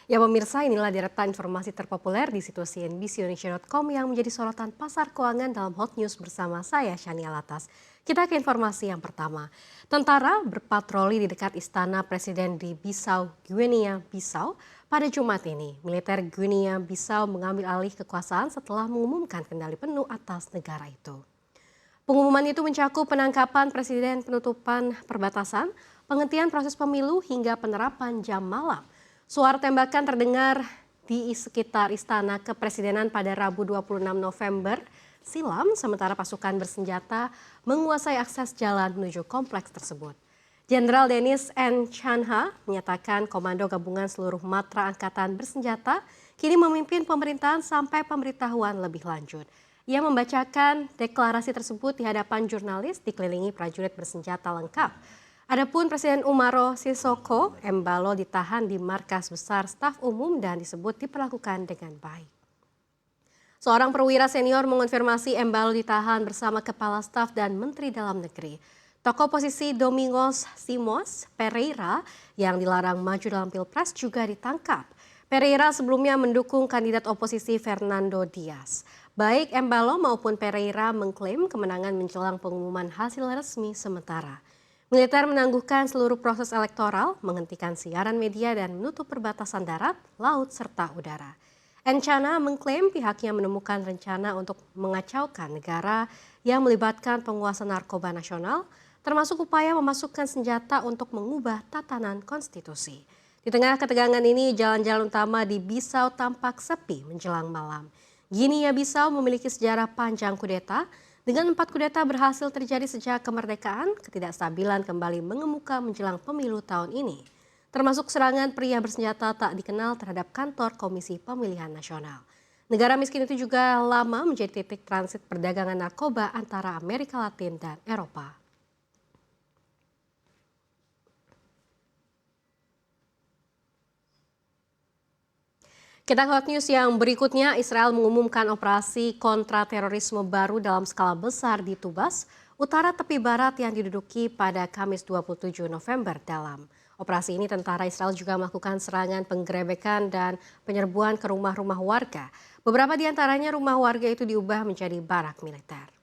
Ya pemirsa, inilah deretan informasi terpopuler di situs cnbcindonesia.com yang menjadi sorotan pasar keuangan dalam Hot News bersama saya, Shania Latas. Kita ke informasi yang pertama. Tentara berpatroli di dekat istana presiden di Bissau, Guinea Bissau pada Jumat ini. Militer Guinea Bissau mengambil alih kekuasaan setelah mengumumkan kendali penuh atas negara itu. Pengumuman itu mencakup penangkapan presiden, penutupan perbatasan, penghentian proses pemilu hingga penerapan jam malam. Suara tembakan terdengar di sekitar Istana Kepresidenan pada Rabu 26 November silam, sementara pasukan bersenjata menguasai akses jalan menuju kompleks tersebut. Jenderal Denis N. Chanha menyatakan Komando Gabungan Seluruh Matra Angkatan Bersenjata kini memimpin pemerintahan sampai pemberitahuan lebih lanjut. Ia membacakan deklarasi tersebut di hadapan jurnalis dikelilingi prajurit bersenjata lengkap. Adapun Presiden Umaro Sissoco Embalo ditahan di markas besar staf umum dan disebut diperlakukan dengan baik. Seorang perwira senior mengonfirmasi Embalo ditahan bersama Kepala Staf dan Menteri Dalam Negeri. Tokoh oposisi Domingos Simões Pereira yang dilarang maju dalam Pilpres juga ditangkap. Pereira sebelumnya mendukung kandidat oposisi Fernando Dias. Baik Embalo maupun Pereira mengklaim kemenangan menjelang pengumuman hasil resmi sementara. Militer menangguhkan seluruh proses elektoral, menghentikan siaran media dan menutup perbatasan darat, laut, serta udara. Encana mengklaim pihaknya menemukan rencana untuk mengacaukan negara yang melibatkan penguasa narkoba nasional, termasuk upaya memasukkan senjata untuk mengubah tatanan konstitusi. Di tengah ketegangan ini, jalan-jalan utama di Bissau tampak sepi menjelang malam. Guinea Bissau memiliki sejarah panjang kudeta. Dengan 4 kudeta berhasil terjadi sejak kemerdekaan, ketidakstabilan kembali mengemuka menjelang pemilu tahun ini. Termasuk serangan pria bersenjata tak dikenal terhadap kantor Komisi Pemilihan Nasional. Negara miskin itu juga lama menjadi titik transit perdagangan narkoba antara Amerika Latin dan Eropa. Kita ke hot news yang berikutnya, Israel mengumumkan operasi kontra-terorisme baru dalam skala besar di Tubas, utara tepi barat yang diduduki pada Kamis 27 November dalam. Operasi ini tentara Israel juga melakukan serangan penggerebekan dan penyerbuan ke rumah-rumah warga. Beberapa di antaranya rumah warga itu diubah menjadi barak militer.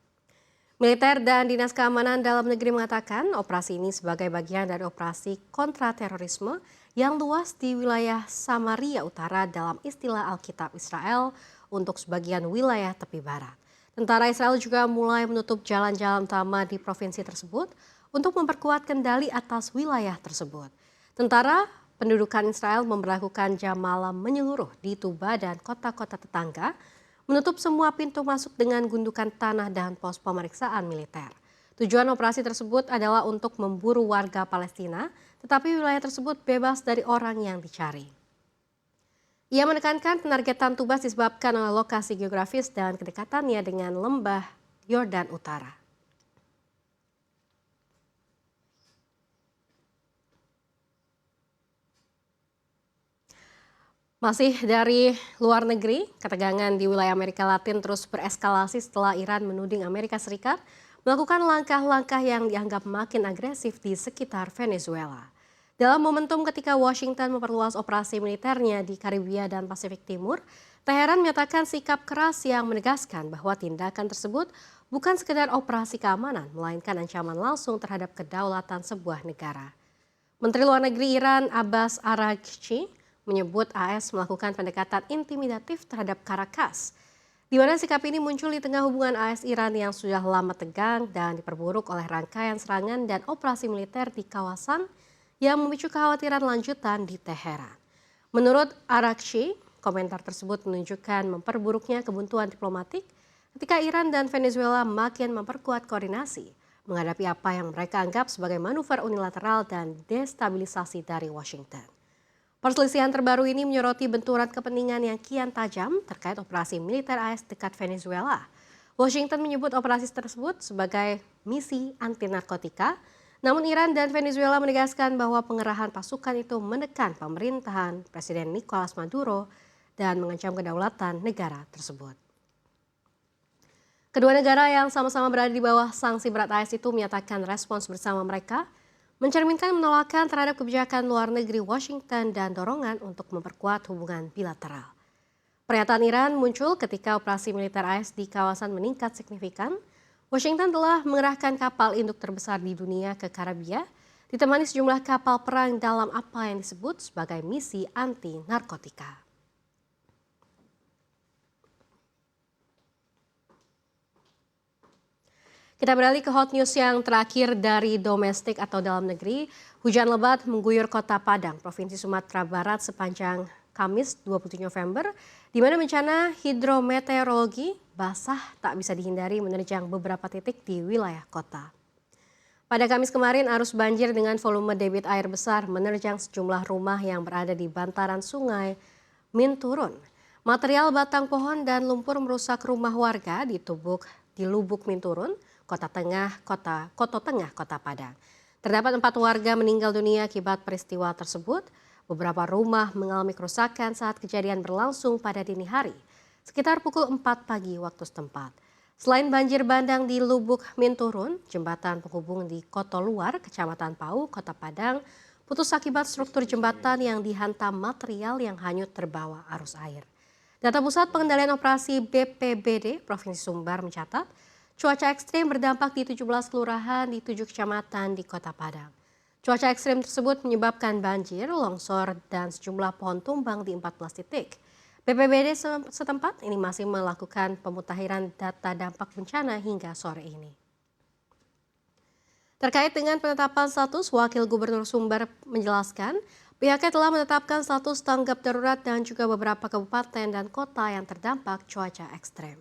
Militer dan Dinas Keamanan Dalam Negeri mengatakan operasi ini sebagai bagian dari operasi kontra-terorisme yang luas di wilayah Samaria Utara dalam istilah Alkitab Israel untuk sebagian wilayah tepi barat. Tentara Israel juga mulai menutup jalan-jalan utama di provinsi tersebut untuk memperkuat kendali atas wilayah tersebut. Tentara pendudukan Israel memberlakukan jam malam menyeluruh di Tuba dan kota-kota tetangga, menutup semua pintu masuk dengan gundukan tanah dan pos pemeriksaan militer. Tujuan operasi tersebut adalah untuk memburu warga Palestina, tetapi wilayah tersebut bebas dari orang yang dicari. Ia menekankan penargetan Tubas disebabkan oleh lokasi geografis dan kedekatannya dengan lembah Yordan Utara. Masih dari luar negeri, ketegangan di wilayah Amerika Latin terus bereskalasi setelah Iran menuding Amerika Serikat melakukan langkah-langkah yang dianggap makin agresif di sekitar Venezuela. Dalam momentum ketika Washington memperluas operasi militernya di Karibia dan Pasifik Timur, Teheran menyatakan sikap keras yang menegaskan bahwa tindakan tersebut bukan sekedar operasi keamanan, melainkan ancaman langsung terhadap kedaulatan sebuah negara. Menteri Luar Negeri Iran Abbas Araghchi menyebut AS melakukan pendekatan intimidatif terhadap Caracas, di mana sikap ini muncul di tengah hubungan AS-Iran yang sudah lama tegang dan diperburuk oleh rangkaian serangan dan operasi militer di kawasan yang memicu kekhawatiran lanjutan di Teheran. Menurut Araghchi, komentar tersebut menunjukkan memperburuknya kebuntuan diplomatik ketika Iran dan Venezuela makin memperkuat koordinasi menghadapi apa yang mereka anggap sebagai manuver unilateral dan destabilisasi dari Washington. Perselisihan terbaru ini menyoroti benturan kepentingan yang kian tajam terkait operasi militer AS dekat Venezuela. Washington menyebut operasi tersebut sebagai misi anti narkotika, namun Iran dan Venezuela menegaskan bahwa pengerahan pasukan itu menekan pemerintahan Presiden Nicolas Maduro dan mengancam kedaulatan negara tersebut. Kedua negara yang sama-sama berada di bawah sanksi berat AS itu menyatakan respons bersama mereka mencerminkan penolakan terhadap kebijakan luar negeri Washington dan dorongan untuk memperkuat hubungan bilateral. Pernyataan Iran muncul ketika operasi militer AS di kawasan meningkat signifikan. Washington telah mengerahkan kapal induk terbesar di dunia ke Karibia, ditemani sejumlah kapal perang dalam apa yang disebut sebagai misi anti narkotika. Kita beralih ke hot news yang terakhir dari domestik atau dalam negeri. Hujan lebat mengguyur kota Padang, Provinsi Sumatera Barat sepanjang Kamis 27 November, di mana bencana hidrometeorologi basah tak bisa dihindari menerjang beberapa titik di wilayah kota. Pada Kamis kemarin, arus banjir dengan volume debit air besar menerjang sejumlah rumah yang berada di bantaran sungai Minturun. Material batang pohon dan lumpur merusak rumah warga di Lubuk Minturun, Kota Tengah, Kota Padang. Terdapat 4 warga meninggal dunia akibat peristiwa tersebut. Beberapa rumah mengalami kerusakan saat kejadian berlangsung pada dini hari, sekitar pukul 4 pagi waktu setempat. Selain banjir bandang di Lubuk Minturun, jembatan penghubung di Kotoluar, Kecamatan Pau, Kota Padang, putus akibat struktur jembatan yang dihantam material yang hanyut terbawa arus air. Data Pusat Pengendalian Operasi BPBD Provinsi Sumbar mencatat, cuaca ekstrim berdampak di 17 kelurahan di 7 kecamatan di Kota Padang. Cuaca ekstrim tersebut menyebabkan banjir, longsor, dan sejumlah pohon tumbang di 14 titik. BPBD setempat ini masih melakukan pemutakhiran data dampak bencana hingga sore ini. Terkait dengan penetapan status, Wakil Gubernur Sumbar menjelaskan, pihaknya telah menetapkan status tanggap darurat dan juga beberapa kabupaten dan kota yang terdampak cuaca ekstrem.